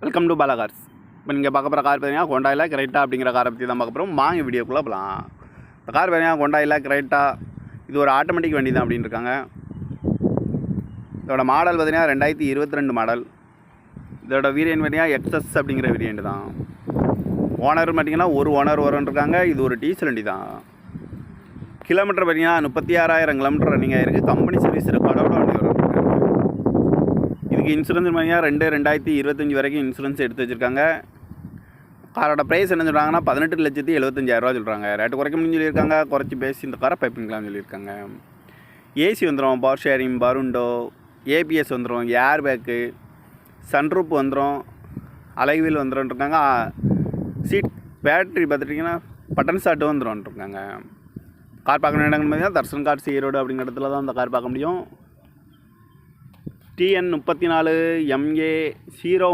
Welcome to Bala cars. இப்போ நீங்கள் பார்க்க போகிற கார் பார்த்தீங்கன்னா ஹோண்டாயில் கிரெட்டா அப்படிங்கிற காரை பற்றி தான் பார்க்க போகிறோம். வாங்க வீடியோக்குள்ளே போகலாம். இந்த கார் பார்த்தீங்கன்னா ஹோண்டாயில் கிரெட்டா, இது ஒரு ஆட்டோமேட்டிக் வண்டி தான் அப்படின்னு இருக்காங்க. இதோட மாடல் பார்த்தீங்கன்னா 2022 மாடல். இதோட வேரியன்ட் பார்த்தீங்கன்னா எக்ஸஸ் அப்படிங்கிற வேரியன்ட் தான். ஓனர் பார்த்தீங்கன்னா ஒரு ஓனர் வரும்னு இருக்காங்க. இது ஒரு டீசல் வண்டி தான். கிலோமீட்டர் பார்த்தீங்கன்னா 36,000 கிலோமீட்டர் ரன்னிங் ஆகிருக்கு. கம்பெனி சர்வீஸ் ரெக்கார்டோட வண்டி வரும். இதுக்கு இன்சூரன்ஸ் பார்த்தீங்கன்னா 2025 வரைக்கும் இன்சூரன்ஸ் எடுத்து வச்சுருக்காங்க. காரோட ப்ரைஸ் என்ன சொல்கிறாங்கன்னா 18,75,000 சொல்கிறாங்க. ரேட்டு குறைக்க முடியும்னு சொல்லியிருக்காங்க. குறைச்சி பேசி இந்த காரை பைப்பிங்களான்னு சொல்லியிருக்காங்க. ஏசி வந்துடும், பவர் ஷேரிங், பருண்டோ, ஏபிஎஸ் வந்துடும், ஏர் பேக்கு, சன்ரூப் வந்துடும், அலைவீல் வந்துடும்ருக்காங்க. சீட் பேட்ரி பார்த்துட்டிங்கன்னா பட்டன் ஸ்டார்ட்டு வந்துடும்ருக்காங்க. கார் பார்க்கணும் இடங்கள் பார்த்தீங்கன்னா தர்சன் கார்ஸ் ஈரோடு அப்படிங்கிற இடத்துல தான் அந்த கார் பார்க்க முடியும். TN 34 MA 0